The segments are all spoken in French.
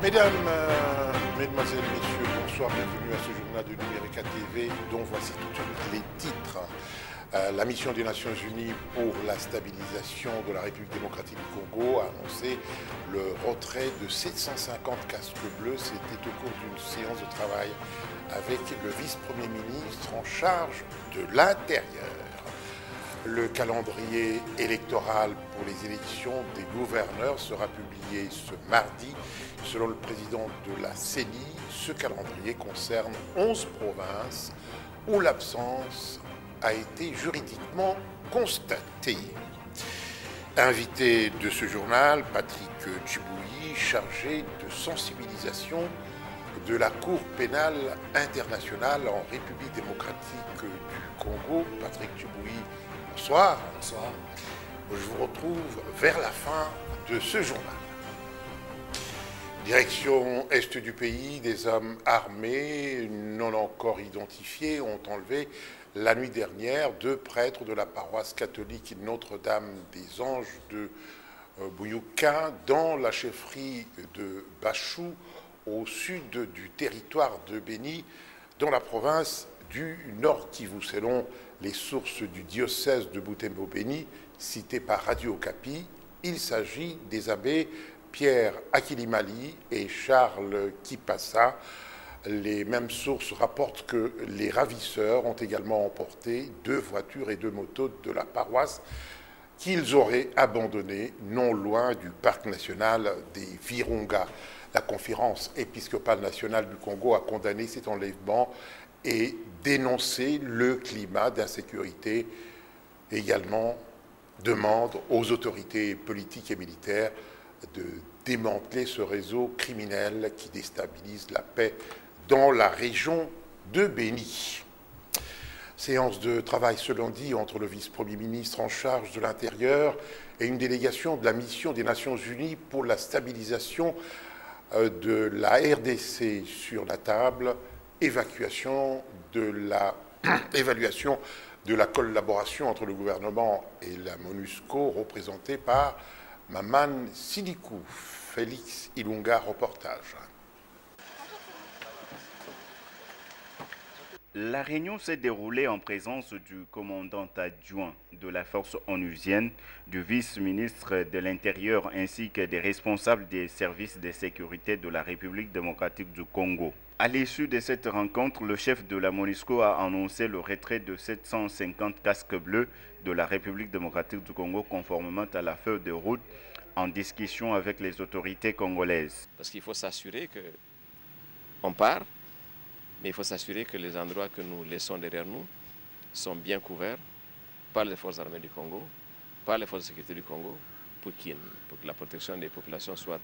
Mesdames, Mesdemoiselles, Messieurs, bonsoir, bienvenue à ce journal de Numérica TV dont voici tout de suite les titres. La mission des Nations Unies pour la stabilisation de la République démocratique du Congo a annoncé le retrait de 750 casques bleus. C'était au cours d'une séance de travail avec le vice-premier ministre en charge de l'Intérieur. Le calendrier électoral pour les élections des gouverneurs sera publié ce mardi. Selon le président de la CENI, ce calendrier concerne 11 provinces où l'absence a été juridiquement constatée. Invité de ce journal, Patrick Tchibouyi, chargé de sensibilisation de la Cour pénale internationale en République démocratique du Congo. Patrick Tchibouyi, bonsoir. Bonsoir. Je vous retrouve vers la fin de ce journal. Direction est du pays, des hommes armés non encore identifiés ont enlevé la nuit dernière 2 prêtres de la paroisse catholique Notre-Dame des Anges de Bouyouka dans la chefferie de Bachou au sud du territoire de Béni dans la province du Nord Kivu. Selon les sources du diocèse de Butembo-Béni citées par Radio Okapi, il s'agit des abbés Pierre Akilimali et Charles Kipassa. Les mêmes sources rapportent que les ravisseurs ont également emporté 2 voitures et 2 motos de la paroisse qu'ils auraient abandonnées non loin du parc national des Virunga. La conférence épiscopale nationale du Congo a condamné cet enlèvement et dénoncé le climat d'insécurité. Également demande aux autorités politiques et militaires de démanteler ce réseau criminel qui déstabilise la paix dans la région de Béni. Séance de travail ce lundi entre le vice-premier ministre en charge de l'Intérieur et une délégation de la mission des Nations Unies pour la stabilisation de la RDC sur la table, évaluation de la collaboration entre le gouvernement et la MONUSCO représentée par Maman Sidikou. Félix Ilunga, reportage. La réunion s'est déroulée en présence du commandant adjoint de la force onusienne, du vice-ministre de l'Intérieur ainsi que des responsables des services de sécurité de la République démocratique du Congo. À l'issue de cette rencontre, le chef de la MONUSCO a annoncé le retrait de 750 casques bleus de la République démocratique du Congo conformément à la feuille de route en discussion avec les autorités congolaises. Parce qu'il faut s'assurer qu'on part, mais il faut s'assurer que les endroits que nous laissons derrière nous sont bien couverts par les forces armées du Congo, par les forces de sécurité du Congo, pour que la protection des populations soit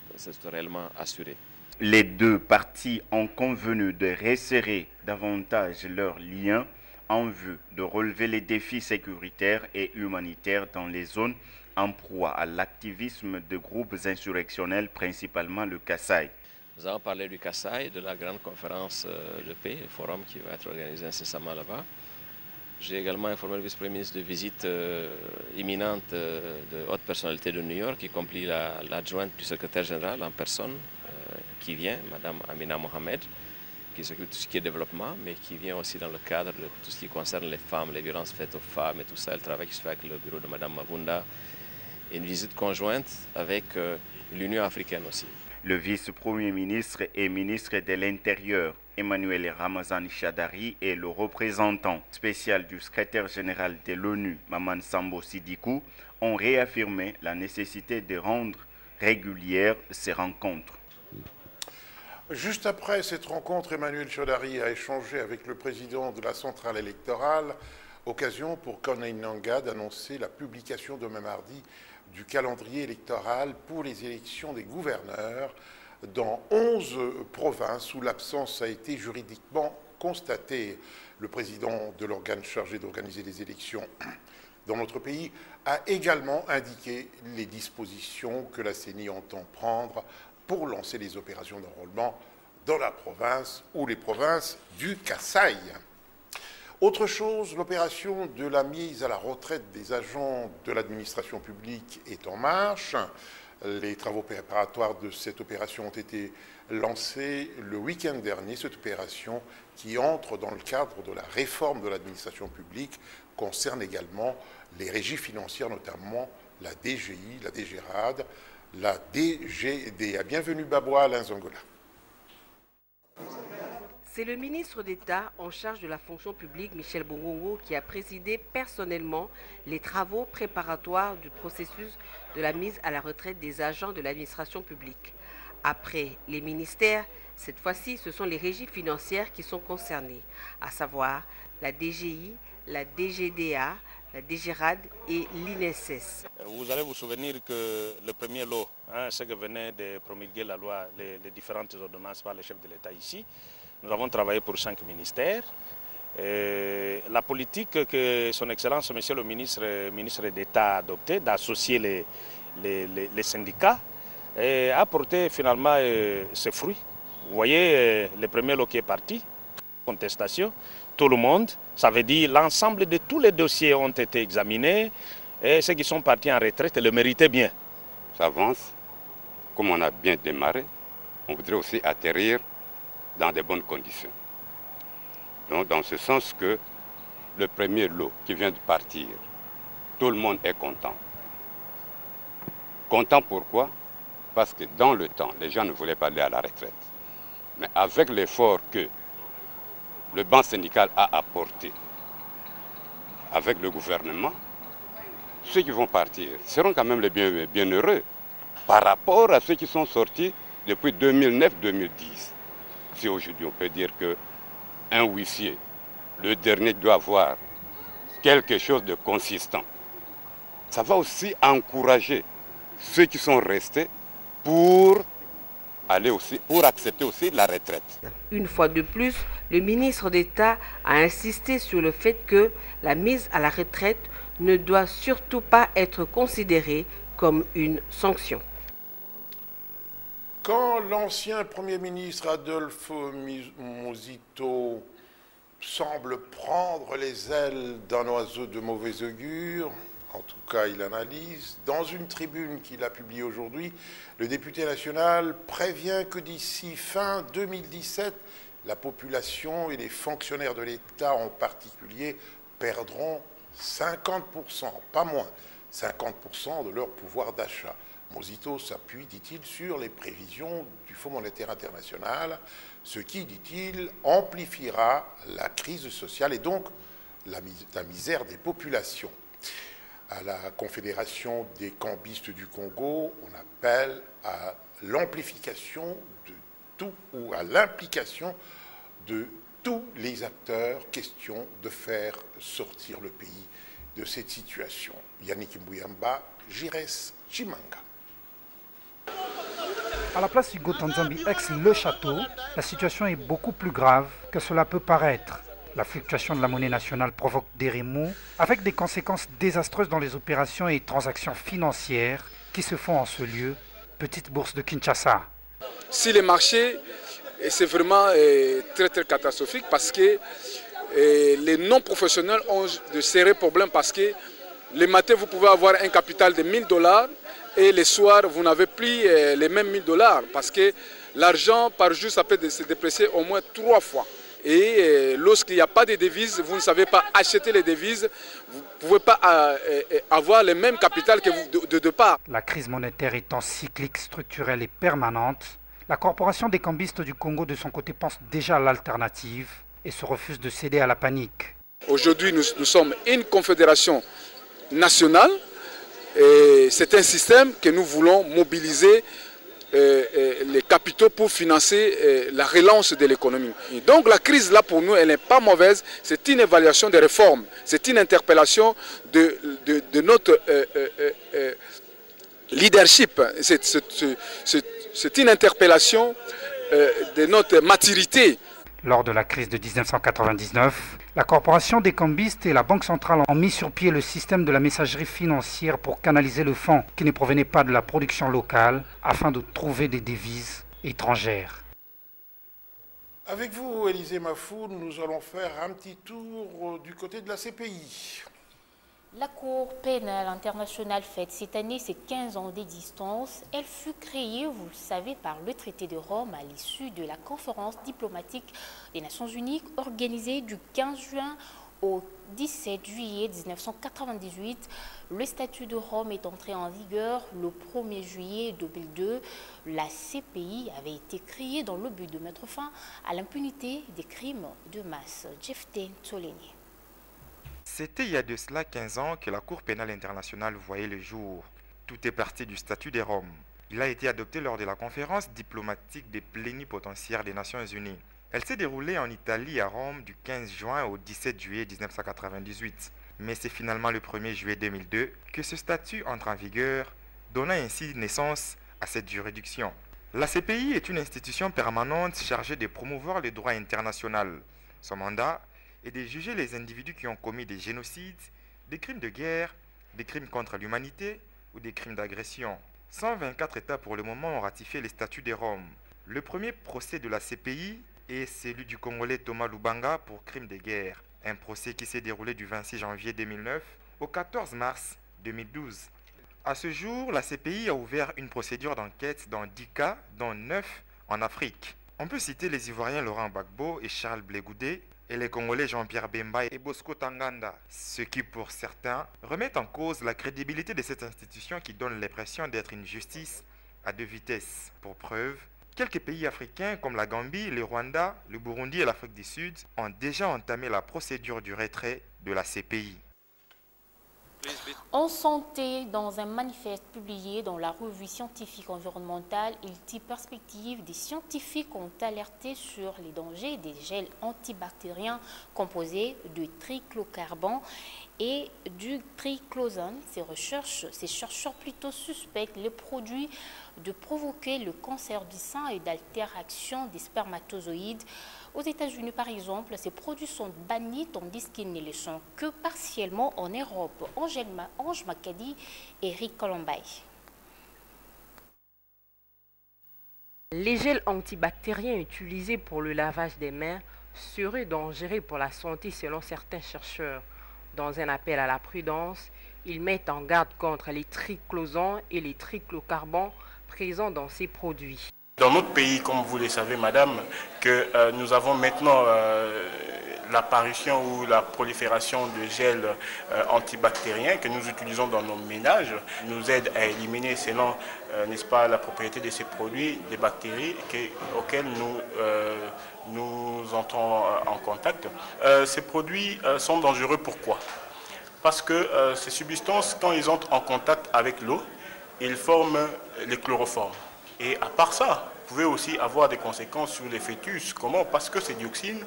réellement assurée. Les 2 parties ont convenu de resserrer davantage leurs liens en vue de relever les défis sécuritaires et humanitaires dans les zones en proie à l'activisme de groupes insurrectionnels, principalement le Kasaï. Nous avons parlé du Kasaï, de la grande conférence de paix, le forum qui va être organisé incessamment là-bas. J'ai également informé le vice-premier ministre de visite imminente de haute personnalité de New York, y compris l'adjointe du secrétaire général en personne qui vient, Mme Amina Mohamed, qui s'occupe de tout ce qui est développement, mais qui vient aussi dans le cadre de tout ce qui concerne les femmes, les violences faites aux femmes et tout ça, le travail qui se fait avec le bureau de Mme Mabunda, et une visite conjointe avec l'Union africaine aussi. Le vice-premier ministre et ministre de l'Intérieur, Emmanuel Ramazani Chadari, et le représentant spécial du secrétaire général de l'ONU, Maman Sambo Sidikou, ont réaffirmé la nécessité de rendre régulières ces rencontres. Juste après cette rencontre, Emmanuel Chadari a échangé avec le président de la centrale électorale, occasion pour Corneille Nangaa d'annoncer la publication demain mardi du calendrier électoral pour les élections des gouverneurs dans 11 provinces où l'absence a été juridiquement constatée. Le président de l'organe chargé d'organiser les élections dans notre pays a également indiqué les dispositions que la CENI entend prendre pour lancer les opérations d'enrôlement dans la province ou les provinces du Kasaï. Autre chose, l'opération de la mise à la retraite des agents de l'administration publique est en marche. Les travaux préparatoires de cette opération ont été lancés le week-end dernier. Cette opération qui entre dans le cadre de la réforme de l'administration publique concerne également les régies financières, notamment la DGI, la DGRAD, la DGDA. Bienvenue Babwa Alain Zongola. C'est le ministre d'État en charge de la fonction publique, Michel Bongongo, qui a présidé personnellement les travaux préparatoires du processus de la mise à la retraite des agents de l'administration publique. Après les ministères, cette fois-ci, ce sont les régies financières qui sont concernées, à savoir la DGI, la DGDA, la DGRAD et l'INSS. Vous allez vous souvenir que le premier lot, ce que venait de promulguer la loi, les différentes ordonnances par le chef de l'État ici, nous avons travaillé pour 5 ministères. La politique que son Excellence, Monsieur le ministre d'État, a adoptée, d'associer les syndicats, a porté finalement ses fruits. Vous voyez, le premier lot qui est parti, contestation, tout le monde, ça veut dire l'ensemble de tous les dossiers ont été examinés et ceux qui sont partis en retraite le méritaient bien. Ça avance, comme on a bien démarré, on voudrait aussi atterrir dans de bonnes conditions. Donc, dans ce sens que le premier lot qui vient de partir, tout le monde est content. Content pourquoi? Parce que dans le temps, les gens ne voulaient pas aller à la retraite. Mais avec l'effort que le banc syndical a apporté avec le gouvernement, ceux qui vont partir seront quand même les bienheureux par rapport à ceux qui sont sortis depuis 2009-2010. Si aujourd'hui on peut dire qu'un huissier, le dernier, doit avoir quelque chose de consistant, ça va aussi encourager ceux qui sont restés pour accepter aussi la retraite. Une fois de plus, le ministre d'État a insisté sur le fait que la mise à la retraite ne doit surtout pas être considérée comme une sanction. Quand l'ancien Premier ministre Adolfo Mozito semble prendre les ailes d'un oiseau de mauvais augure, en tout cas il analyse, dans une tribune qu'il a publiée aujourd'hui, le député national prévient que d'ici fin 2017, la population et les fonctionnaires de l'État en particulier perdront 50%, pas moins, 50% de leur pouvoir d'achat. Mozito s'appuie, dit-il, sur les prévisions du Fonds monétaire international, ce qui, dit-il, amplifiera la crise sociale et donc la misère des populations. À la Confédération des cambistes du Congo, on appelle à l'amplification de tout ou à l'implication de tous les acteurs, question de faire sortir le pays de cette situation. Yannick Mbuyamba, Jires Chimanga. À la place Hugo Tanzambi ex-Le Château, la situation est beaucoup plus grave que cela peut paraître. La fluctuation de la monnaie nationale provoque des remous avec des conséquences désastreuses dans les opérations et transactions financières qui se font en ce lieu, petite bourse de Kinshasa. Si les marchés, c'est vraiment très catastrophique parce que les non-professionnels ont de sérieux problèmes parce que le matin vous pouvez avoir un capital de $1000 et le soir vous n'avez plus les mêmes $1000 parce que l'argent par jour ça peut se déprécier au moins 3 fois. Et lorsqu'il n'y a pas de devises, vous ne savez pas acheter les devises, vous ne pouvez pas avoir le même capital que vous de départ. La crise monétaire étant cyclique, structurelle et permanente, la Corporation des cambistes du Congo de son côté pense déjà à l'alternative et se refuse de céder à la panique. Aujourd'hui, nous sommes une confédération nationale et c'est un système que nous voulons mobiliser les capitaux pour financer la relance de l'économie. Donc la crise là pour nous elle n'est pas mauvaise, c'est une évaluation des réformes, c'est une interpellation de notre leadership, c'est une interpellation de notre maturité. Lors de la crise de 1999, la Corporation des cambistes et la Banque centrale ont mis sur pied le système de la messagerie financière pour canaliser le fonds qui ne provenait pas de la production locale afin de trouver des devises étrangères. Avec vous, Élisée Mafou, nous allons faire un petit tour du côté de la CPI. La Cour pénale internationale fête cette année ses 15 ans d'existence. Elle fut créée, vous le savez, par le traité de Rome à l'issue de la conférence diplomatique des Nations Unies organisée du 15 juin au 17 juillet 1998. Le statut de Rome est entré en vigueur le 1er juillet 2002. La CPI avait été créée dans le but de mettre fin à l'impunité des crimes de masse. Jeften Toleni. C'était il y a de cela 15 ans que la Cour pénale internationale voyait le jour. Tout est parti du statut de Rome. Il a été adopté lors de la conférence diplomatique des plénipotentiaires des Nations Unies. Elle s'est déroulée en Italie à Rome du 15 juin au 17 juillet 1998. Mais c'est finalement le 1er juillet 2002 que ce statut entre en vigueur, donnant ainsi naissance à cette juridiction. La CPI est une institution permanente chargée de promouvoir le droit international. Son mandat est de juger les individus qui ont commis des génocides, des crimes de guerre, des crimes contre l'humanité ou des crimes d'agression. 124 États pour le moment ont ratifié les statuts de Rome. Le premier procès de la CPI est celui du Congolais Thomas Lubanga pour crime de guerre. Un procès qui s'est déroulé du 26 janvier 2009 au 14 mars 2012. À ce jour, la CPI a ouvert une procédure d'enquête dans 10 cas, dont 9 en Afrique. On peut citer les Ivoiriens Laurent Gbagbo et Charles Blé Goudé, et les Congolais Jean-Pierre Bemba et Bosco Tanganda, ce qui pour certains remet en cause la crédibilité de cette institution qui donne l'impression d'être une justice à deux vitesses. Pour preuve, quelques pays africains comme la Gambie, le Rwanda, le Burundi et l'Afrique du Sud ont déjà entamé la procédure du retrait de la CPI. En santé, dans un manifeste publié dans la revue scientifique environnementale ILTI Perspective, des scientifiques ont alerté sur les dangers des gels antibactériens composés de triclocarbone et du triclosane. Ces chercheurs plutôt suspectent les produits de provoquer le cancer du sein et d'altération des spermatozoïdes. Aux États-Unis, par exemple, ces produits sont bannis tandis qu'ils ne le sont que partiellement en Europe. Ange Makadi et Eric Colombay. Les gels antibactériens utilisés pour le lavage des mains seraient dangereux pour la santé selon certains chercheurs. Dans un appel à la prudence, ils mettent en garde contre les triclosanes et les triclocarbones présents dans ces produits. Dans notre pays, comme vous le savez, madame, que nous avons maintenant l'apparition ou la prolifération de gels antibactériens que nous utilisons dans nos ménages, nous aide à éliminer, selon, n'est-ce pas, la propriété de ces produits, des bactéries auxquelles nous entrons en contact. Ces produits sont dangereux, pourquoi? Parce que ces substances, quand ils entrent en contact avec l'eau, ils forment les chloroformes. Et à part ça, vous pouvez aussi avoir des conséquences sur les fœtus. Comment? Parce que ces dioxines,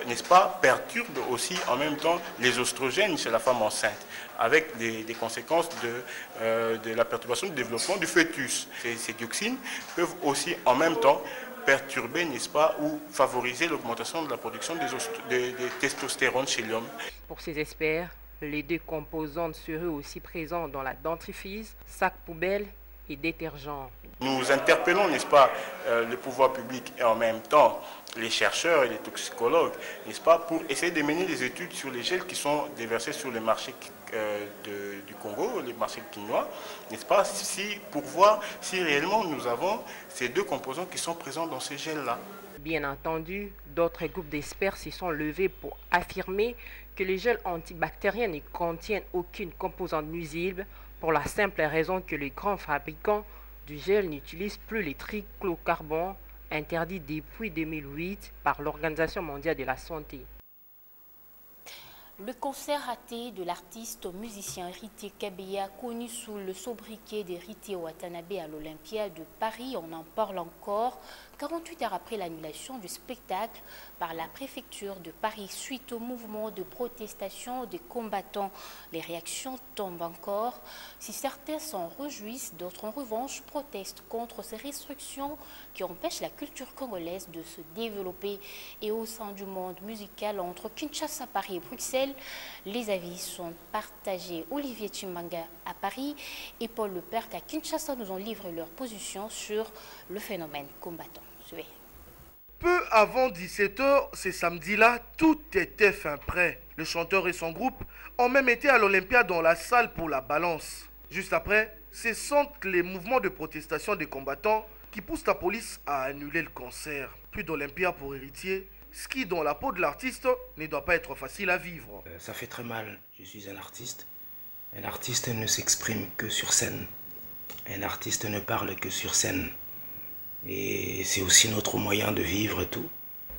n'est-ce pas, perturbent aussi en même temps les oestrogènes chez la femme enceinte, avec des conséquences de la perturbation du développement du fœtus. Ces dioxines peuvent aussi en même temps perturber, n'est-ce pas, ou favoriser l'augmentation de la production de testostérone chez l'homme. Pour ces experts, les deux composantes seraient aussi présentes dans la dentifrice, sac poubelle et détergents. Nous interpellons, n'est-ce pas, le pouvoir public et en même temps les chercheurs et les toxicologues, n'est-ce pas, pour essayer de mener des études sur les gels qui sont déversés sur les marchés du Congo, les marchés quinois, n'est-ce pas, pour voir si réellement nous avons ces deux composants qui sont présents dans ces gels-là. Bien entendu, d'autres groupes d'experts s'y sont levés pour affirmer que les gels antibactériens ne contiennent aucune composante nuisible pour la simple raison que les grands fabricants du gel n'utilisent plus les triclocarbones interdits depuis 2008 par l'Organisation mondiale de la santé. Le concert raté de l'artiste musicien Rité Kabeya, connu sous le sobriquet de Rité Watanabe à l'Olympia de Paris, on en parle encore 48 heures après l'annulation du spectacle par la préfecture de Paris suite au mouvement de protestation des combattants. Les réactions tombent encore. Si certains s'en réjouissent, d'autres en revanche protestent contre ces restrictions qui empêchent la culture congolaise de se développer. Et au sein du monde musical entre Kinshasa, Paris et Bruxelles, les avis sont partagés. Olivier Chimanga à Paris et Paul Leperc à Kinshasa nous ont livré leur position sur le phénomène combattant. Peu avant 17h, ce samedi-là, tout était fin prêt. Le chanteur et son groupe ont même été à l'Olympia dans la salle pour la balance. Juste après, ce sont les mouvements de protestation des combattants qui poussent la police à annuler le concert. Plus d'Olympia pour héritier, ce qui dans la peau de l'artiste ne doit pas être facile à vivre. Ça fait très mal, je suis un artiste. Un artiste ne s'exprime que sur scène. Un artiste ne parle que sur scène. Et c'est aussi notre moyen de vivre et tout.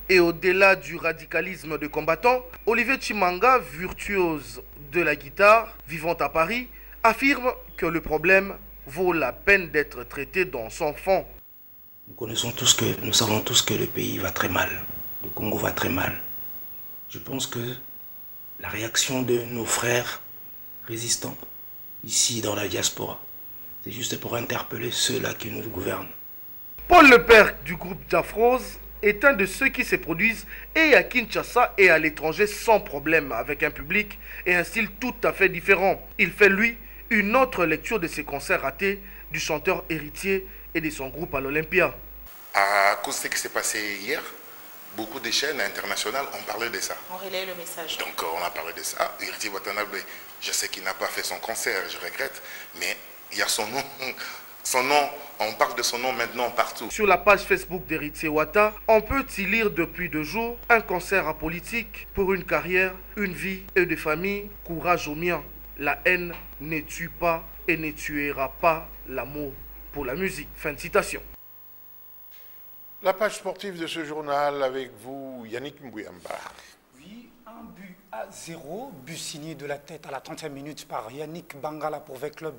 Et au-delà du radicalisme de combattants, Olivier Chimanga, virtuose de la guitare, vivant à Paris, affirme que le problème vaut la peine d'être traité dans son fond. Nous savons tous que le pays va très mal. Le Congo va très mal. Je pense que la réaction de nos frères résistants ici dans la diaspora, c'est juste pour interpeller ceux-là qui nous gouvernent. Paul Leperc du groupe Jafrose est un de ceux qui se produisent et à Kinshasa et à l'étranger sans problème, avec un public et un style tout à fait différent. Il fait lui une autre lecture de ses concerts ratés du chanteur héritier et de son groupe à l'Olympia. À cause de ce qui s'est passé hier, beaucoup de chaînes internationales ont parlé de ça. On relaie le message. Donc on a parlé de ça. Héritier Watanabe, je sais qu'il n'a pas fait son concert, je regrette, mais il y a son nom. Son nom, on parle de son nom maintenant partout. Sur la page Facebook d'Héritier Wata, on peut y lire depuis 2 jours un concert apolitique pour une carrière, une vie et des familles. Courage aux miens. La haine ne tue pas et ne tuera pas l'amour pour la musique. Fin de citation. La page sportive de ce journal avec vous, Yannick Mbouyamba. Oui, 1-0, but signé de la tête à la 30e minute par Yannick Bangala pour V-Club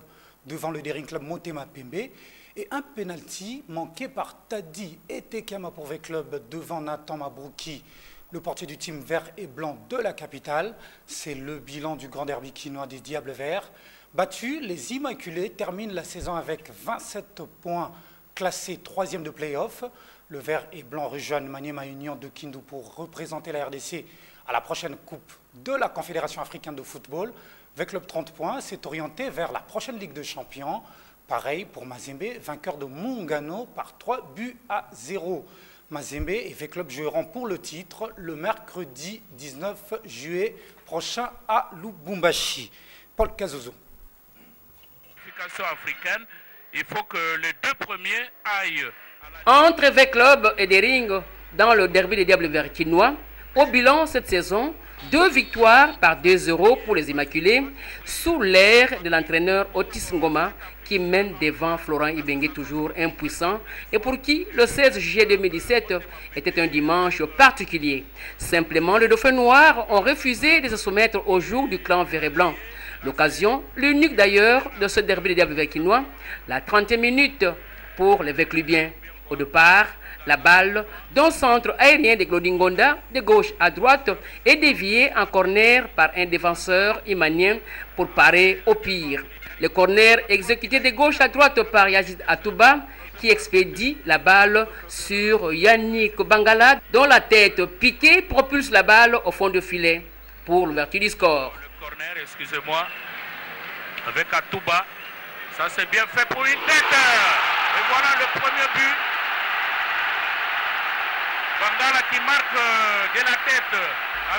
devant le Daring Club Motema Pembe, et un penalty manqué par Tadi Etekama pour V-Club devant Nathan Mabrouki, le portier du team vert et blanc de la capitale. C'est le bilan du grand derby quinois des Diables Verts. Battus, les Immaculés terminent la saison avec 27 points, classés 3e de play-off. Le vert et blanc rejoignent Maniema Union de Kindu pour représenter la RDC à la prochaine Coupe de la Confédération africaine de football. V-Club 30 points s'est orienté vers la prochaine Ligue de Champions. Pareil pour Mazembe, vainqueur de Mungano par 3-0. Mazembe et V-Club joueront pour le titre le mercredi 19 juillet prochain à Lubumbashi. Paul Kazozo. Africaine, il faut que les 2 premiers aillent. Entre V-Club et Daring dans le derby des Diables Verts quinois, au bilan cette saison, 2 victoires par 2-0 pour les Immaculés, sous l'ère de l'entraîneur Otis Ngoma, qui mène devant Florent Ibengue, toujours impuissant, et pour qui le 16 juillet 2017 était un dimanche particulier. Simplement, les Dauphins Noirs ont refusé de se soumettre au jour du clan vert et blanc. L'occasion, l'unique d'ailleurs, de ce derby des Diables Verts quinois, la 30e minute pour les Véclubiens. Au départ, la balle d'un centre aérien de Glodingonda, de gauche à droite, est déviée en corner par un défenseur imanien pour parer au pire. Le corner exécuté de gauche à droite par Yazid Atouba, qui expédie la balle sur Yannick Bangala, dont la tête piquée propulse la balle au fond du filet pour l'ouverture du score. Le corner, excusez-moi, avec Atouba, ça c'est bien fait pour une tête. Et voilà le premier but. Bangala qui marque de la tête.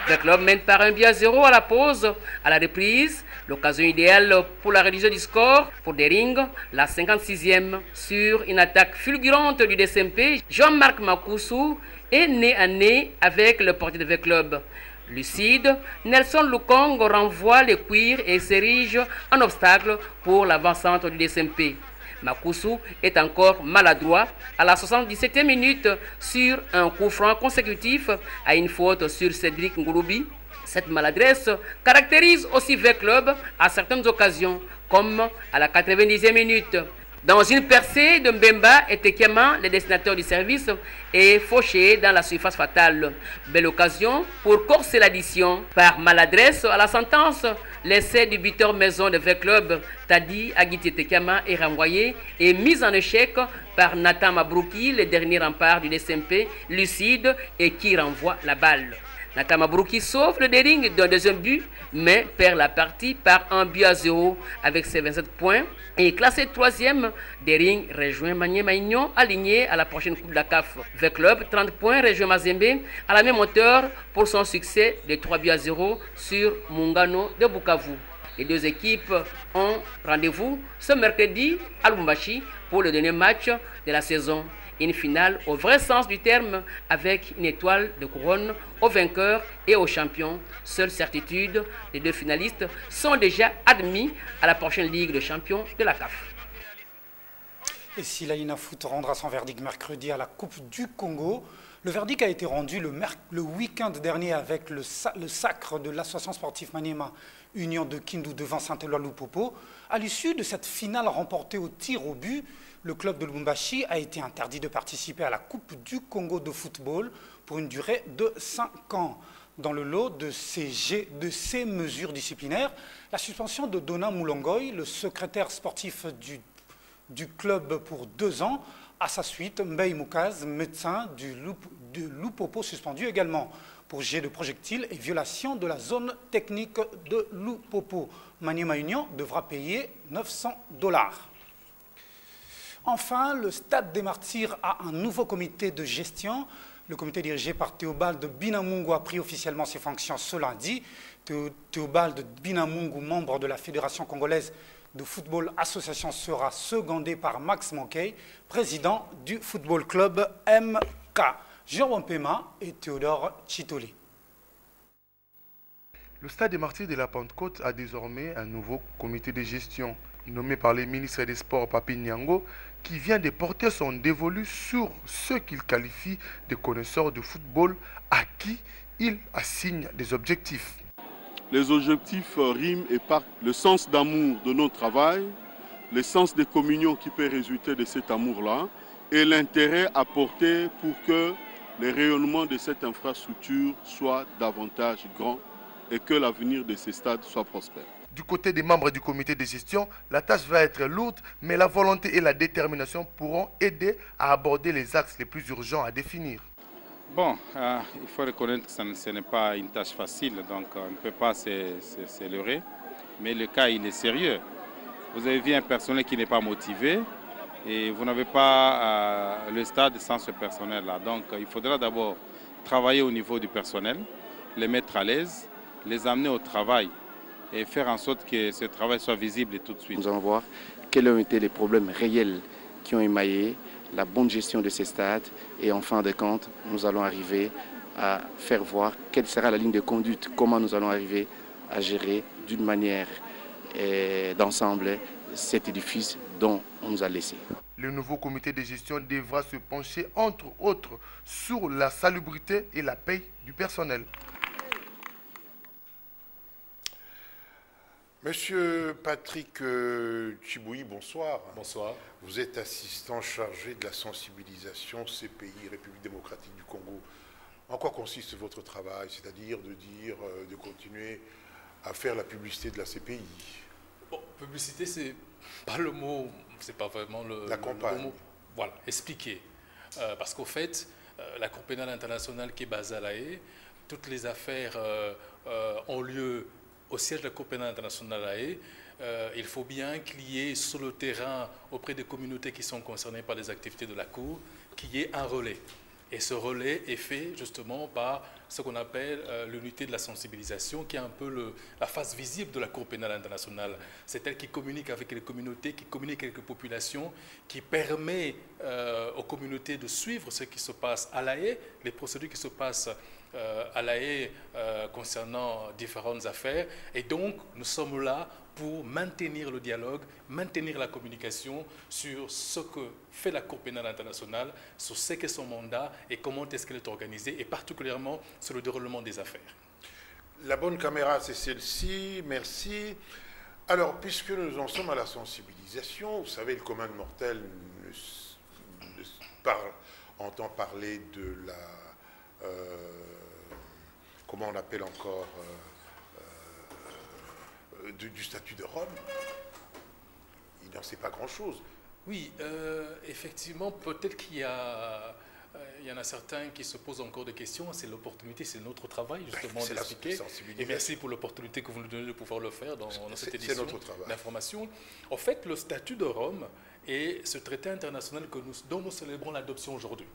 Le club mène par 1-0 à la pause. À la reprise, l'occasion idéale pour la réduction du score pour Daring, la 56e sur une attaque fulgurante du DSMP. Jean-Marc Makoussou est nez à nez avec le portier de V-Club. Lucide, Nelson Lukong renvoie les cuirs et s'érige en obstacle pour l'avant-centre du DSMP. Makoussou est encore maladroit à la 77e minute sur un coup franc consécutif à une faute sur Cédric Ngouroubi. Cette maladresse caractérise aussi V-Club à certaines occasions, comme à la 90e minute. Dans une percée de Mbemba et Tekema, les destinataires du service, est fauché dans la surface fatale. Belle occasion pour corser l'addition. Par maladresse à la sentence, l'essai du buteur maison de V-Club, Tadi Agiti Tekema, est renvoyé et mis en échec par Nathan Mabrouki, le dernier rempart du DSMP, lucide et qui renvoie la balle. Nathan Mabrouki sauve le Dering d'un deuxième but, mais perd la partie par 1-0 avec ses 27 points. Et classé troisième, Dering rejoint Maniema Union, aligné à la prochaine Coupe de la CAF. V-Club, 30 points, rejoint Mazembe à la même hauteur pour son succès de 3-0 sur Mungano de Bukavu. Les deux équipes ont rendez-vous ce mercredi à Lubumbashi pour le dernier match de la saison. Une finale au vrai sens du terme avec une étoile de couronne aux vainqueurs et aux champions. Seule certitude, les deux finalistes sont déjà admis à la prochaine Ligue de champions de la CAF. Et si l'Aïna Foot rendra son verdict mercredi à la Coupe du Congo, le verdict a été rendu le week-end dernier avec le sacre de l'association sportive Maniema Union de Kindu devant Saint-Éloi Lupopo. À l'issue de cette finale remportée au tir au but, le club de Lubumbashi a été interdit de participer à la Coupe du Congo de football pour une durée de 5 ans. Dans le lot de ces mesures disciplinaires, la suspension de Dona Moulongoy, le secrétaire sportif du club pour 2 ans, à sa suite, Mbei Moukaz, médecin de Lupopo, suspendu également pour jet de projectiles et violation de la zone technique de Lupopo. Maniema Union devra payer $900. Enfin, le Stade des Martyrs a un nouveau comité de gestion. Le comité dirigé par Théobald Binamungu a pris officiellement ses fonctions ce lundi. Théobald Binamungu, membre de la Fédération congolaise de football association, sera secondé par Max Monkey, président du football club MK. Jérôme Pema et Théodore Chitoli. Le Stade des Martyrs de la Pentecôte a désormais un nouveau comité de gestion, nommé par le ministre des Sports Papi Nyango, qui vient de porter son dévolu sur ceux qu'il qualifie de connaisseurs de football à qui il assigne des objectifs. Les objectifs riment et partent le sens d'amour de notre travail, le sens de communion qui peut résulter de cet amour-là et l'intérêt apporté pour que le rayonnement de cette infrastructure soit davantage grand et que l'avenir de ces stades soit prospère. Du côté des membres du comité de gestion, la tâche va être lourde, mais la volonté et la détermination pourront aider à aborder les axes les plus urgents à définir. Bon, il faut reconnaître que ce n'est pas une tâche facile, donc on ne peut pas se leurrer, mais le cas il est sérieux. Vous avez vu un personnel qui n'est pas motivé et vous n'avez pas le stade sans ce personnel-là. Donc il faudra d'abord travailler au niveau du personnel, les mettre à l'aise, les amener au travail et faire en sorte que ce travail soit visible tout de suite. Nous allons voir quels ont été les problèmes réels qui ont émaillé la bonne gestion de ces stades et en fin de compte, nous allons arriver à faire voir quelle sera la ligne de conduite, comment nous allons arriver à gérer d'une manière d'ensemble cet édifice dont on nous a laissé. Le nouveau comité de gestion devra se pencher entre autres sur la salubrité et la paye du personnel. Monsieur Patrick Chiboui, bonsoir. Bonsoir. Vous êtes assistant chargé de la sensibilisation CPI, République démocratique du Congo. En quoi consiste votre travail? C'est-à-dire de continuer à faire la publicité de la CPI? Bon, publicité, c'est pas le mot, c'est pas vraiment le bon mot. Voilà, expliquer. Parce qu'au fait, la Cour pénale internationale qui est basée à La Haye, toutes les affaires ont lieu au siège de la Cour pénale internationale à La Haye. Il faut bien qu'il y ait sur le terrain, auprès des communautés qui sont concernées par les activités de la Cour, qu'il y ait un relais. Et ce relais est fait justement par ce qu'on appelle l'unité de la sensibilisation, qui est un peu la face visible de la Cour pénale internationale. C'est elle qui communique avec les communautés, qui communique avec les populations, qui permet aux communautés de suivre ce qui se passe à La Haye, les procédures qui se passent à La Haye concernant différentes affaires. Et donc, nous sommes là pour maintenir le dialogue, maintenir la communication sur ce que fait la Cour pénale internationale, sur ce qu'est son mandat et comment est-ce qu'elle est organisée, et particulièrement sur le déroulement des affaires. La bonne caméra, c'est celle-ci, merci. Alors, puisque nous en sommes à la sensibilisation, vous savez, le commun de mortel entend parler de la... comment on appelle encore du statut de Rome. Il n'en sait pas grand-chose. Oui, effectivement, peut-être qu'il y en a certains qui se posent encore des questions. C'est l'opportunité, c'est notre travail justement d'expliquer. Et merci pour l'opportunité que vous nous donnez de pouvoir le faire dans cette édition d'information. En fait, le statut de Rome est ce traité international dont nous célébrons l'adoption aujourd'hui.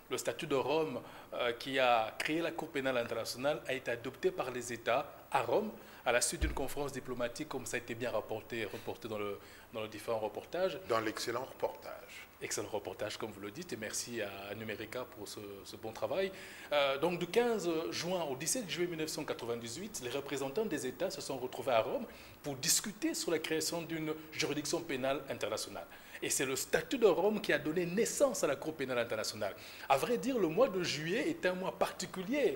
Le statut de Rome qui a créé la Cour pénale internationale a été adopté par les États à Rome à la suite d'une conférence diplomatique, comme ça a été bien reporté dans le différents reportages. Dans l'excellent reportage. Excellent reportage, comme vous le dites, et merci à Numérica pour ce bon travail. Donc, du 15 juin au 17 juillet 1998, les représentants des États se sont retrouvés à Rome pour discuter sur la création d'une juridiction pénale internationale. Et c'est le statut de Rome qui a donné naissance à la Cour pénale internationale. À vrai dire, le mois de juillet est un mois particulier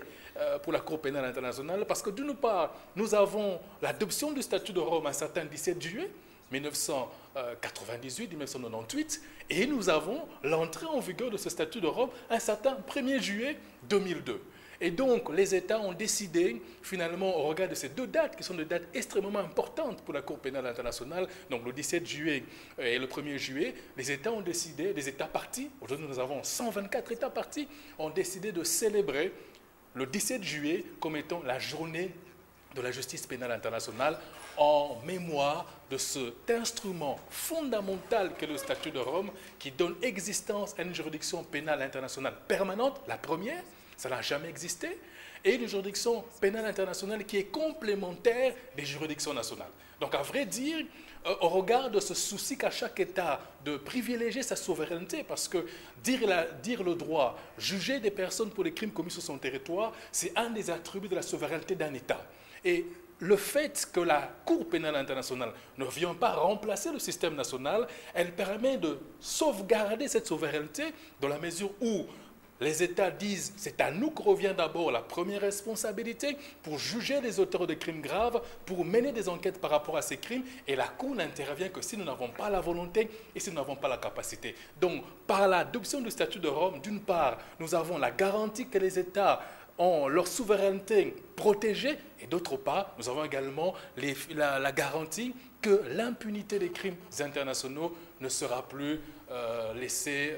pour la Cour pénale internationale parce que d'une part, nous avons l'adoption du statut de Rome un certain 17 juillet 1998, et nous avons l'entrée en vigueur de ce statut de Rome un certain 1er juillet 2002. Et donc, les États ont décidé, finalement, au regard de ces deux dates, qui sont des dates extrêmement importantes pour la Cour pénale internationale, donc le 17 juillet et le 1er juillet, les États ont décidé, les États partis, aujourd'hui nous avons 124 États partis, ont décidé de célébrer le 17 juillet comme étant la journée de la justice pénale internationale en mémoire de cet instrument fondamental qu'est le statut de Rome qui donne existence à une juridiction pénale internationale permanente, la première, ça n'a jamais existé, et une juridiction pénale internationale qui est complémentaire des juridictions nationales. Donc, à vrai dire, au regard de ce souci qu'a chaque État de privilégier sa souveraineté, parce que dire le droit, juger des personnes pour les crimes commis sur son territoire, c'est un des attributs de la souveraineté d'un État. Et le fait que la Cour pénale internationale ne vient pas remplacer le système national, elle permet de sauvegarder cette souveraineté dans la mesure où les États disent c'est à nous que revient d'abord la première responsabilité pour juger les auteurs de crimes graves, pour mener des enquêtes par rapport à ces crimes, et la Cour n'intervient que si nous n'avons pas la volonté et si nous n'avons pas la capacité. Donc, par l'adoption du statut de Rome, d'une part, nous avons la garantie que les États ont leur souveraineté protégée, et d'autre part, nous avons également la garantie que l'impunité des crimes internationaux ne sera plus laissée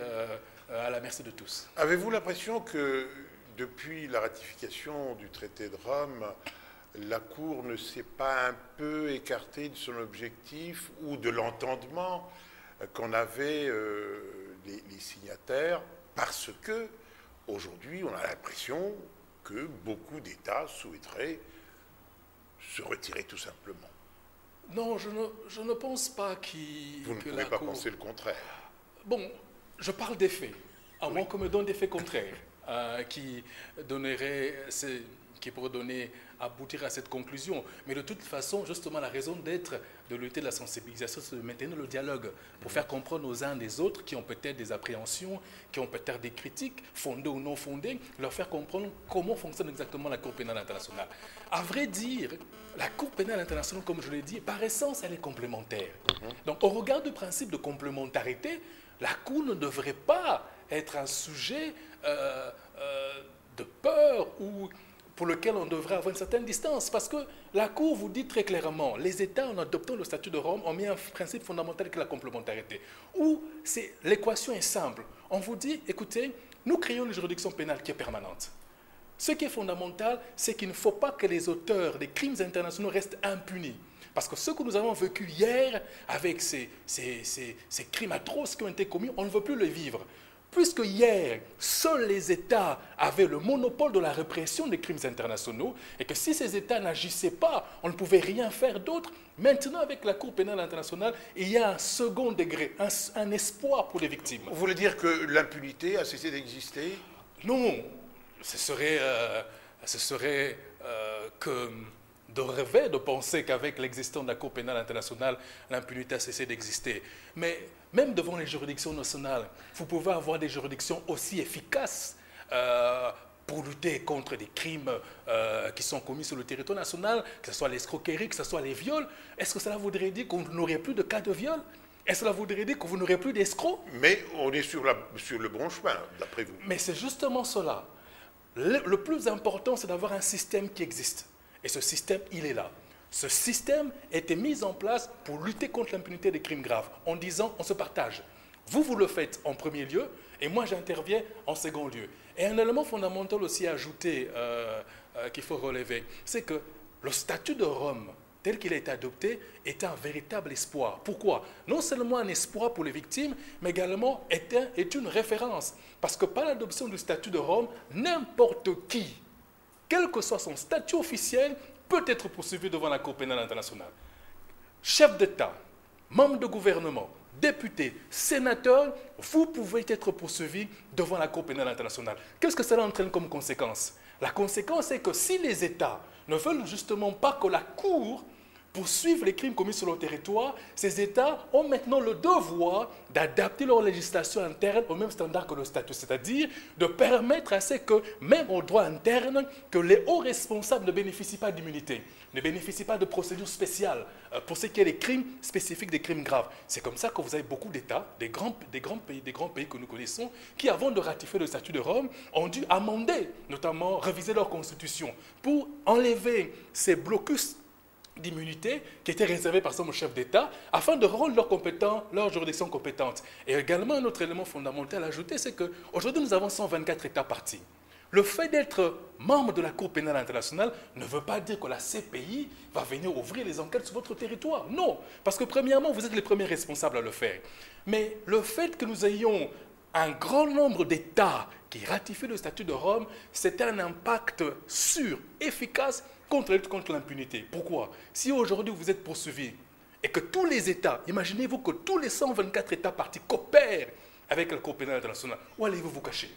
à la merci de tous. Avez-vous l'impression que depuis la ratification du traité de Rome, la Cour ne s'est pas un peu écartée de son objectif ou de l'entendement qu'en avaient les signataires, parce que aujourd'hui on a l'impression que beaucoup d'États souhaiteraient se retirer tout simplement? Non, je ne pense pas Vous ne pouvez pas penser le contraire. Bon, je parle des faits, à moins qu'on me donne des faits contraires qui pourraient aboutir à cette conclusion. Mais de toute façon, justement, la raison d'être de lutter de la sensibilisation, c'est de maintenir le dialogue pour faire comprendre aux uns des autres qui ont peut-être des appréhensions, qui ont peut-être des critiques, fondées ou non fondées, leur faire comprendre comment fonctionne exactement la Cour pénale internationale. À vrai dire, la Cour pénale internationale, comme je l'ai dit, par essence, elle est complémentaire. Donc, au regard du principe de complémentarité, la Cour ne devrait pas être un sujet de peur ou pour lequel on devrait avoir une certaine distance. Parce que la Cour vous dit très clairement, les États, en adoptant le statut de Rome, ont mis un principe fondamental qui est la complémentarité. Où l'équation est simple. On vous dit, écoutez, nous créons une juridiction pénale qui est permanente. Ce qui est fondamental, c'est qu'il ne faut pas que les auteurs des crimes internationaux restent impunis. Parce que ce que nous avons vécu hier avec ces crimes atroces qui ont été commis, on ne veut plus les vivre. Puisque hier, seuls les États avaient le monopole de la répression des crimes internationaux et que si ces États n'agissaient pas, on ne pouvait rien faire d'autre. Maintenant, avec la Cour pénale internationale, il y a un second degré, un espoir pour les victimes. Vous voulez dire que l'impunité a cessé d'exister? Non, ce serait que de rêver, de penser qu'avec l'existence de la Cour pénale internationale, l'impunité a cessé d'exister. Mais même devant les juridictions nationales, vous pouvez avoir des juridictions aussi efficaces pour lutter contre des crimes qui sont commis sur le territoire national, que ce soit l'escroquerie, que ce soit les viols. Est-ce que cela voudrait dire qu'on n'aurait plus de cas de viol? Est-ce que cela voudrait dire que vous n'aurez plus d'escrocs? Mais on est sur le bon chemin, d'après vous. Mais c'est justement cela. Le plus important, c'est d'avoir un système qui existe. Et ce système, il est là. Ce système a été mis en place pour lutter contre l'impunité des crimes graves, en disant on se partage. Vous le faites en premier lieu, et moi j'interviens en second lieu. Et un élément fondamental aussi à ajouter, qu'il faut relever, c'est que le statut de Rome, tel qu'il a été adopté, est un véritable espoir. Pourquoi? Non seulement un espoir pour les victimes, mais également est une référence. Parce que par l'adoption du statut de Rome, n'importe qui, quel que soit son statut officiel, peut être poursuivi devant la Cour pénale internationale. Chef d'État, membre de gouvernement, député, sénateur, vous pouvez être poursuivi devant la Cour pénale internationale. Qu'est-ce que cela entraîne comme conséquence? La conséquence est que si les États ne veulent justement pas que la Cour poursuive les crimes commis sur leur territoire, ces États ont maintenant le devoir d'adapter leur législation interne au même standard que le statut, c'est-à-dire de permettre à ce que, même au droit interne, que les hauts responsables ne bénéficient pas d'immunité, ne bénéficient pas de procédures spéciales pour ce qui est des crimes spécifiques, des crimes graves. C'est comme ça que vous avez beaucoup d'États, des grands pays que nous connaissons, qui, avant de ratifier le statut de Rome, ont dû amender, notamment réviser leur constitution, pour enlever ces blocus d'immunité qui était réservé par exemple au chef d'État afin de rendre leur juridiction compétente. Et également un autre élément fondamental à ajouter, c'est qu'aujourd'hui nous avons 124 États partis. Le fait d'être membre de la Cour pénale internationale ne veut pas dire que la CPI va venir ouvrir les enquêtes sur votre territoire. Non, parce que premièrement, vous êtes les premiers responsables à le faire. Mais le fait que nous ayons un grand nombre d'États qui ratifient le statut de Rome, c'est un impact sûr, efficace contre la lutte contre l'impunité. Pourquoi? Si aujourd'hui vous êtes poursuivi et que tous les États, imaginez-vous que tous les 124 États partis coopèrent avec la Cour pénale internationale, où allez-vous vous cacher?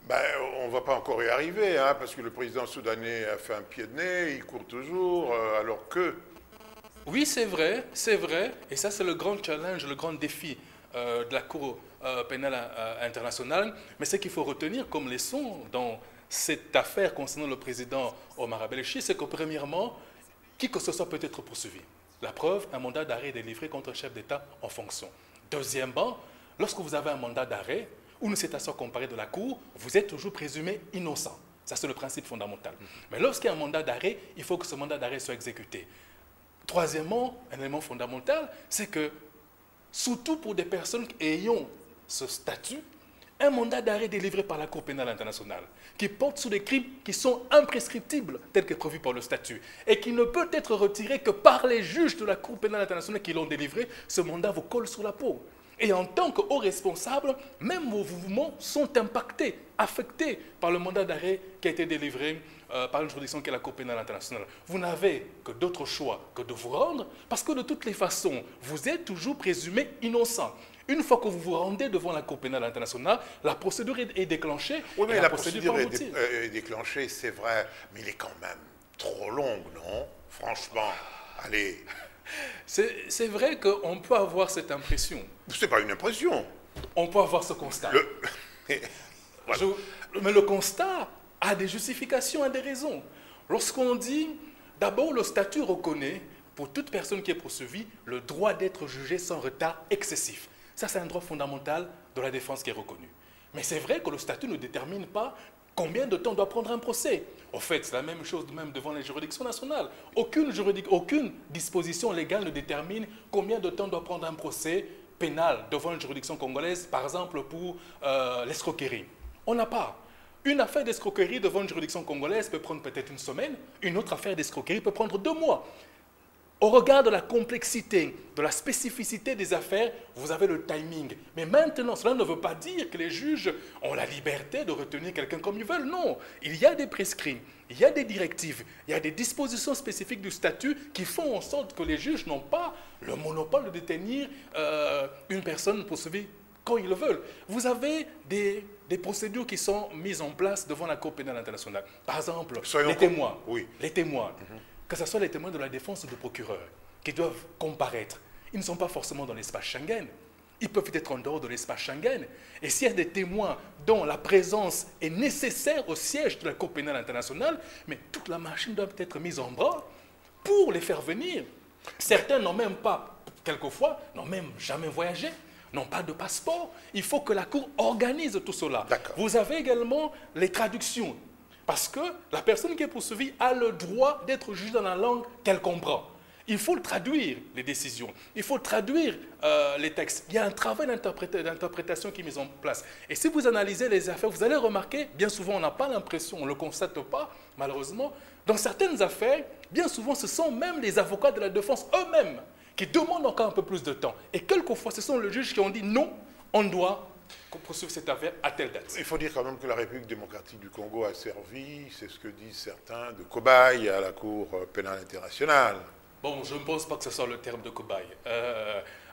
On ne va pas encore y arriver, hein, parce que le président soudanais a fait un pied de nez, il court toujours, alors que... Oui, c'est vrai, et ça c'est le grand challenge, le grand défi de la Cour pénale internationale, mais ce qu'il faut retenir comme leçon dans cette affaire concernant le président Omar Abelechi, c'est que premièrement, qui que ce soit peut être poursuivi. La preuve, un mandat d'arrêt est délivré contre un chef d'État en fonction. Deuxièmement, lorsque vous avez un mandat d'arrêt, ou une citation comparée de la Cour, vous êtes toujours présumé innocent. Ça, c'est le principe fondamental. Mais lorsqu'il y a un mandat d'arrêt, il faut que ce mandat d'arrêt soit exécuté. Troisièmement, un élément fondamental, c'est que, surtout pour des personnes ayant ce statut, un mandat d'arrêt délivré par la Cour pénale internationale qui porte sur des crimes qui sont imprescriptibles, tels que prévus par le statut, et qui ne peut être retiré que par les juges de la Cour pénale internationale qui l'ont délivré, ce mandat vous colle sur la peau. Et en tant que haut responsable, même vos mouvements sont impactés, affectés par le mandat d'arrêt qui a été délivré par une juridiction qui est la Cour pénale internationale. Vous n'avez que d'autres choix que de vous rendre, parce que de toutes les façons, vous êtes toujours présumé innocent. Une fois que vous vous rendez devant la Cour pénale internationale, la procédure est déclenchée. Oui, mais la procédure est déclenchée, c'est vrai, mais il est quand même trop longue, non? Franchement, allez... C'est vrai qu'on peut avoir cette impression. C'est pas une impression. On peut avoir ce constat. Mais le constat a des justifications, a des raisons. Lorsqu'on dit, d'abord, le statut reconnaît, pour toute personne qui est poursuivie, le droit d'être jugé sans retard excessif. Ça, c'est un droit fondamental de la défense qui est reconnu. Mais c'est vrai que le statut ne détermine pas combien de temps doit prendre un procès. En fait, c'est la même chose même devant les juridictions nationales. Aucune disposition légale ne détermine combien de temps doit prendre un procès pénal devant une juridiction congolaise, par exemple pour l'escroquerie. On n'a pas. Une affaire d'escroquerie devant une juridiction congolaise peut prendre peut-être une semaine, une autre affaire d'escroquerie peut prendre 2 mois. Au regard de la complexité, de la spécificité des affaires, vous avez le timing. Mais maintenant, cela ne veut pas dire que les juges ont la liberté de retenir quelqu'un comme ils veulent. Non, il y a des prescrits, il y a des directives, il y a des dispositions spécifiques du statut qui font en sorte que les juges n'ont pas le monopole de détenir une personne poursuivie quand ils le veulent. Vous avez des procédures qui sont mises en place devant la Cour pénale internationale. Par exemple, les témoins. Oui. Les témoins. Que ce soit les témoins de la défense ou du procureur qui doivent comparaître. Ils ne sont pas forcément dans l'espace Schengen. ils peuvent être en dehors de l'espace Schengen. Et s'il y a des témoins dont la présence est nécessaire au siège de la Cour pénale internationale, mais toute la machine doit être mise en bras pour les faire venir. Certains n'ont même pas, quelquefois, n'ont même jamais voyagé, n'ont pas de passeport. Il faut que la Cour organise tout cela. Vous avez également les traductions, parce que la personne qui est poursuivie a le droit d'être jugée dans la langue qu'elle comprend. Il faut traduire les décisions, il faut traduire les textes. Il y a un travail d'interprétation qui est mis en place. Et si vous analysez les affaires, vous allez remarquer, bien souvent on n'a pas l'impression, on ne le constate pas, malheureusement, dans certaines affaires, bien souvent ce sont même les avocats de la défense eux-mêmes qui demandent encore un peu plus de temps. Et quelquefois, ce sont les juges qui ont dit non, on doit poursuivre cette affaire à telle date. Il faut dire quand même que la République démocratique du Congo a servi, c'est ce que disent certains, de cobaye à la Cour pénale internationale. Bon, je ne pense pas que ce soit le terme de cobaye.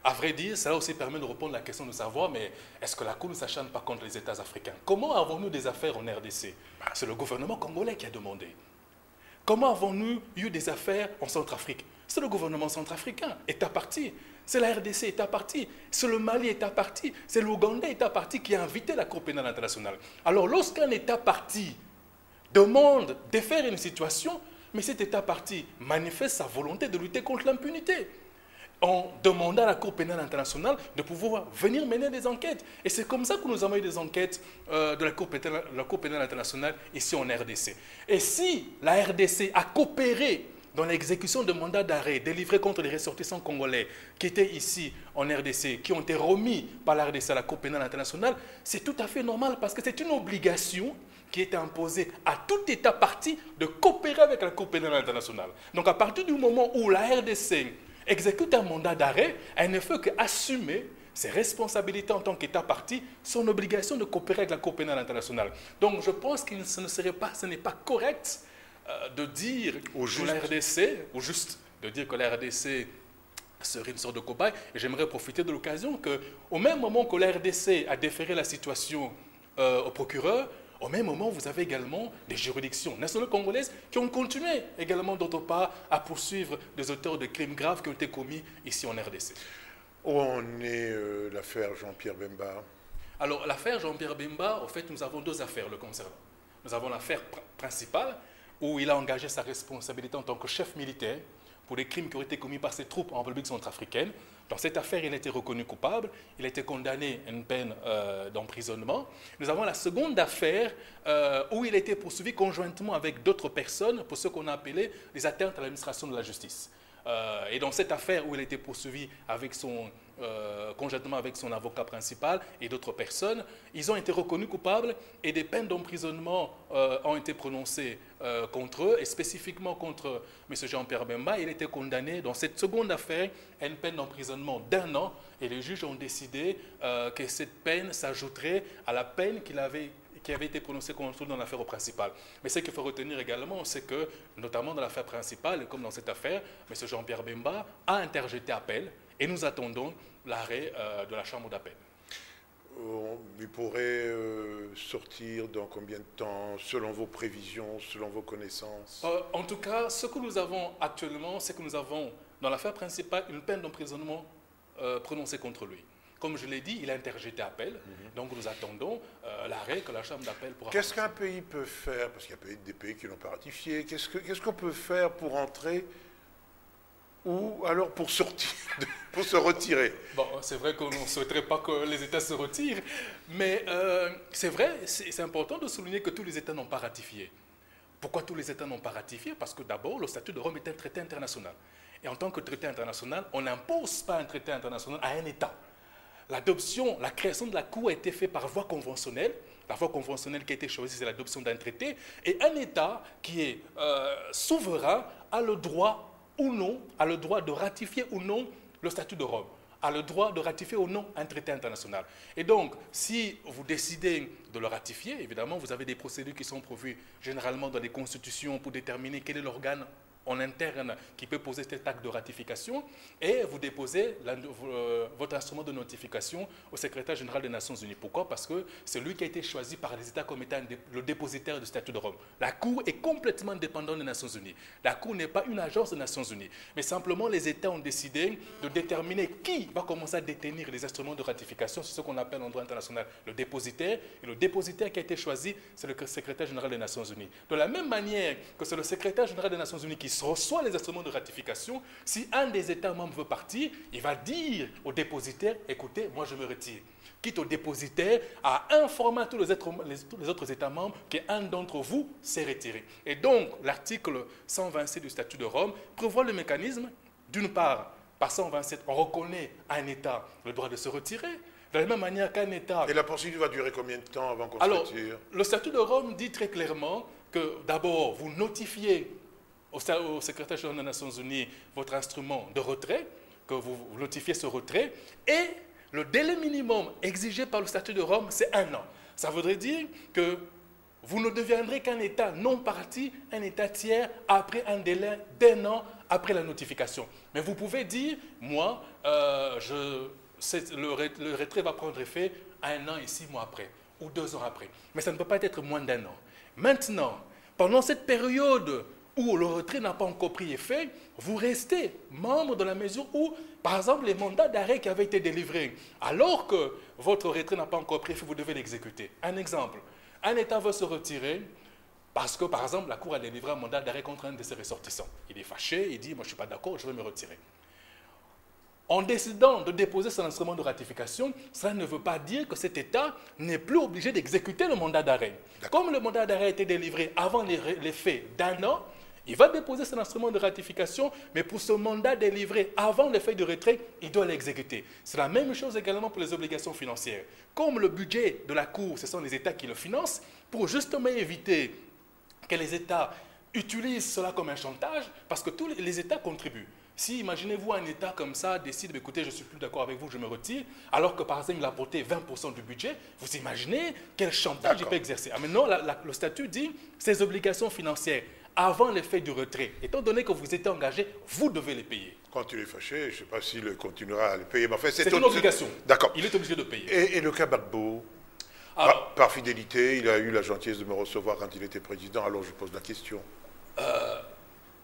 À vrai dire, cela aussi permet de répondre à la question de savoir, mais est-ce que la Cour ne s'acharne pas contre les États africains? Comment avons-nous des affaires en RDC? C'est le gouvernement congolais qui a demandé. Comment avons-nous eu des affaires en Centrafrique? C'est le gouvernement centrafricain, État parti. C'est la RDC, État parti. C'est le Mali, État parti. C'est l'Ouganda, État parti, qui a invité la Cour pénale internationale. Alors, lorsqu'un État parti demande de faire une situation, mais cet État parti manifeste sa volonté de lutter contre l'impunité en demandant à la Cour pénale internationale de pouvoir venir mener des enquêtes. Et c'est comme ça que nous avons eu des enquêtes de la Cour pénale internationale ici en RDC. Et si la RDC a coopéré dans l'exécution de mandats d'arrêt délivrés contre les ressortissants congolais qui étaient ici en RDC, qui ont été remis par la RDC à la Cour pénale internationale, c'est tout à fait normal parce que c'est une obligation qui est imposée à tout État parti de coopérer avec la Cour pénale internationale. Donc à partir du moment où la RDC exécute un mandat d'arrêt, elle ne fait qu'assumer ses responsabilités en tant qu'État parti, son obligation de coopérer avec la Cour pénale internationale. Donc je pense que ce n'est pas correct de dire que la RDC, ou juste de dire que la RDC serait une sorte de cobaye. Et j'aimerais profiter de l'occasion qu'au même moment que la RDC a déféré la situation au procureur, au même moment, vous avez également des juridictions nationales congolaises qui ont continué également d'autre part à poursuivre des auteurs de crimes graves qui ont été commis ici en RDC. Où en est l'affaire Jean-Pierre Bemba? Alors l'affaire Jean-Pierre Bemba, en fait, nous avons deux affaires le concernant. Nous avons l'affaire principale où il a engagé sa responsabilité en tant que chef militaire pour les crimes qui ont été commis par ses troupes en République centrafricaine. Dans cette affaire, il a été reconnu coupable, il a été condamné à une peine d'emprisonnement. Nous avons la seconde affaire où il a été poursuivi conjointement avec d'autres personnes pour ce qu'on a appelé les atteintes à l'administration de la justice. Et dans cette affaire où il a été poursuivi avec conjointement avec son avocat principal et d'autres personnes, ils ont été reconnus coupables et des peines d'emprisonnement ont été prononcées contre eux, et spécifiquement contre M. Jean-Pierre Bemba. Il était condamné dans cette seconde affaire à une peine d'emprisonnement d'1 an, et les juges ont décidé que cette peine s'ajouterait à la peine qui avait été prononcée contre lui dans l'affaire principale. Mais ce qu'il faut retenir également, c'est que, notamment dans l'affaire principale, comme dans cette affaire, M. Jean-Pierre Bemba a interjeté appel, et nous attendons l'arrêt de la chambre d'appel. Il pourrait sortir dans combien de temps, selon vos prévisions, selon vos connaissances? En tout cas, ce que nous avons actuellement, c'est que nous avons, dans l'affaire principale, une peine d'emprisonnement prononcée contre lui. Comme je l'ai dit, il a interjeté appel, donc nous attendons l'arrêt que la chambre d'appel pourra... Qu'est-ce qu'un pays peut faire, parce qu'il y a des pays qui n'ont pas ratifié, qu'est-ce qu'on peut faire pour entrer ou alors pour sortir, pour se retirer? Bon, c'est vrai qu'on ne souhaiterait pas que les États se retirent, mais c'est vrai, c'est important de souligner que tous les États n'ont pas ratifié. Pourquoi tous les États n'ont pas ratifié? Parce que d'abord, le statut de Rome est un traité international. Et en tant que traité international, on n'impose pas un traité international à un État. L'adoption, la création de la Cour a été faite par voie conventionnelle. La voie conventionnelle qui a été choisie, c'est l'adoption d'un traité. Et un État qui est souverain a le droit ou non, a le droit de ratifier ou non le statut de Rome, a le droit de ratifier ou non un traité international. Et donc, si vous décidez de le ratifier, évidemment, vous avez des procédures qui sont prévues généralement dans les constitutions pour déterminer quel est l'organe en interne qui peut poser cet acte de ratification et vous déposez votre instrument de notification au secrétaire général des Nations Unies. Pourquoi? Parce que c'est lui qui a été choisi par les États comme étant le dépositaire du statut de Rome. La Cour est complètement dépendante des Nations Unies. La Cour n'est pas une agence des Nations Unies, mais simplement les États ont décidé de déterminer qui va commencer à détenir les instruments de ratification. C'est ce qu'on appelle en droit international le dépositaire. Et le dépositaire qui a été choisi, c'est le secrétaire général des Nations Unies. De la même manière que c'est le secrétaire général des Nations Unies qui reçoit les instruments de ratification, si un des États membres veut partir, il va dire au dépositaire, écoutez, moi je me retire. Quitte au dépositaire à informer tous les autres États membres qu'un d'entre vous s'est retiré. Et donc, l'article 127 du statut de Rome prévoit le mécanisme, d'une part, par 127, on reconnaît à un État le droit de se retirer, de la même manière qu'un État... Et la poursuite va durer combien de temps avant qu'on se retire? Le statut de Rome dit très clairement que d'abord, vous notifiez au secrétaire général des Nations Unies votre instrument de retrait, que vous notifiez ce retrait, et le délai minimum exigé par le statut de Rome, c'est 1 an. Ça voudrait dire que vous ne deviendrez qu'un État non parti, un État tiers, après un délai d'1 an après la notification. Mais vous pouvez dire, moi, le retrait va prendre effet 1 an et 6 mois après, ou 2 ans après. Mais ça ne peut pas être moins d'1 an. Maintenant, pendant cette période où le retrait n'a pas encore pris effet, vous restez membre dans la mesure où, par exemple, les mandats d'arrêt qui avaient été délivrés, alors que votre retrait n'a pas encore pris effet, vous devez l'exécuter. Un exemple, un État veut se retirer parce que, par exemple, la Cour a délivré un mandat d'arrêt contre un de ses ressortissants. Il est fâché, il dit, moi je ne suis pas d'accord, je vais me retirer. En décidant de déposer son instrument de ratification, cela ne veut pas dire que cet État n'est plus obligé d'exécuter le mandat d'arrêt. Comme le mandat d'arrêt a été délivré avant les faits d'1 an, il va déposer son instrument de ratification, mais pour ce mandat délivré avant le fait de retrait, il doit l'exécuter. C'est la même chose également pour les obligations financières. Comme le budget de la Cour, ce sont les États qui le financent, pour justement éviter que les États utilisent cela comme un chantage, parce que tous les États contribuent. Si, imaginez-vous, un État comme ça décide, écoutez, je ne suis plus d'accord avec vous, je me retire, alors que par exemple, il a apporté 20% du budget, vous imaginez quel chantage il peut exercer. Ah, maintenant, le statut dit, ces obligations financières, avant l'effet du retrait, étant donné que vous êtes engagé, vous devez les payer. Quand il est fâché, je ne sais pas s'il continuera à les payer. Mais en fait, c'est une obligation. D'accord. Il est obligé de payer. Et le cas Gbagbo, par fidélité, il a eu la gentillesse de me recevoir quand il était président, alors je pose la question.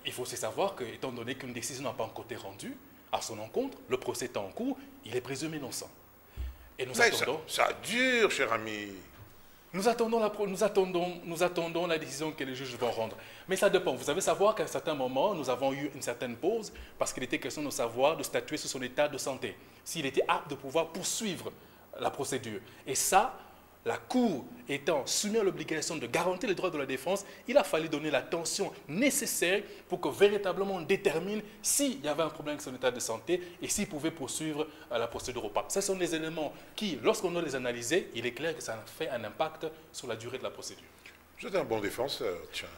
Il faut aussi savoir que, étant donné qu'une décision n'a pas encore été rendue à son encontre, le procès est en cours, il est présumé innocent. Et nous attendons... Ça dure, cher ami. Nous attendons la décision que les juges vont rendre. Mais ça dépend. Vous savez savoir qu'à un certain moment, nous avons eu une certaine pause parce qu'il était question de savoir, de statuer sur son état de santé, s'il était apte de pouvoir poursuivre la procédure. Et ça, la Cour étant soumise à l'obligation de garantir les droits de la défense, il a fallu donner l'attention nécessaire pour que véritablement on détermine s'il y avait un problème avec son état de santé et s'il pouvait poursuivre la procédure ou pas. Ce sont des éléments qui, lorsqu'on doit les analyser, il est clair que ça fait un impact sur la durée de la procédure. Vous êtes un bon défenseur, tiens.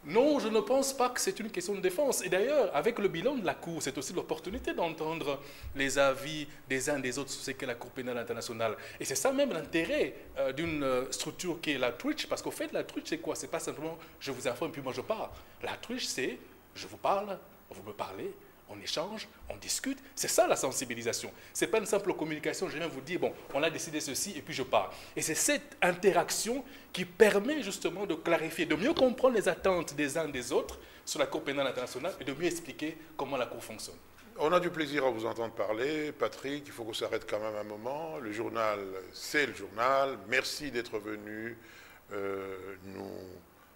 Non, je ne pense pas que c'est une question de défense. Et d'ailleurs, avec le bilan de la Cour, c'est aussi l'opportunité d'entendre les avis des uns des autres sur ce qu'est la Cour pénale internationale. Et c'est ça même l'intérêt d'une structure qui est la Twitch, parce qu'au fait, la Twitch, c'est quoi? C'est pas simplement je vous informe puis moi je parle. La Twitch, c'est je vous parle, vous me parlez, on échange, on discute. C'est ça la sensibilisation. Ce n'est pas une simple communication. Je viens vous dire, bon, on a décidé ceci et puis je pars. Et c'est cette interaction qui permet justement de clarifier, de mieux comprendre les attentes des uns des autres sur la Cour pénale internationale et de mieux expliquer comment la Cour fonctionne. On a du plaisir à vous entendre parler. Patrick, il faut qu'on s'arrête quand même un moment. Le journal, c'est le journal. Merci d'être venu nous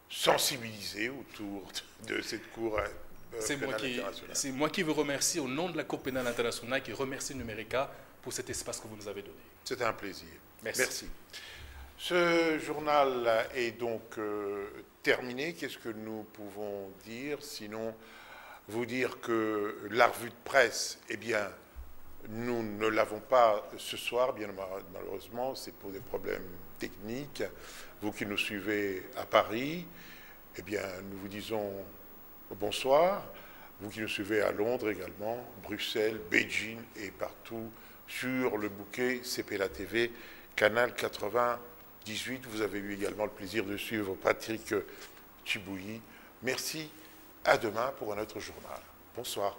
sensibiliser autour de cette Cour C'est moi qui vous remercie au nom de la Cour pénale internationale, qui remercie Numérica pour cet espace que vous nous avez donné. C'était un plaisir. Merci. Ce journal est donc terminé. Qu'est-ce que nous pouvons dire? Sinon, vous dire que la revue de presse, eh bien, nous ne l'avons pas ce soir, bien malheureusement, c'est pour des problèmes techniques. Vous qui nous suivez à Paris, eh bien, nous vous disons bonsoir. Vous qui nous suivez à Londres également, Bruxelles, Beijing et partout sur le bouquet CPLA TV, canal 98. Vous avez eu également le plaisir de suivre Patrick Tchibouyi. Merci À demain pour un autre journal. Bonsoir.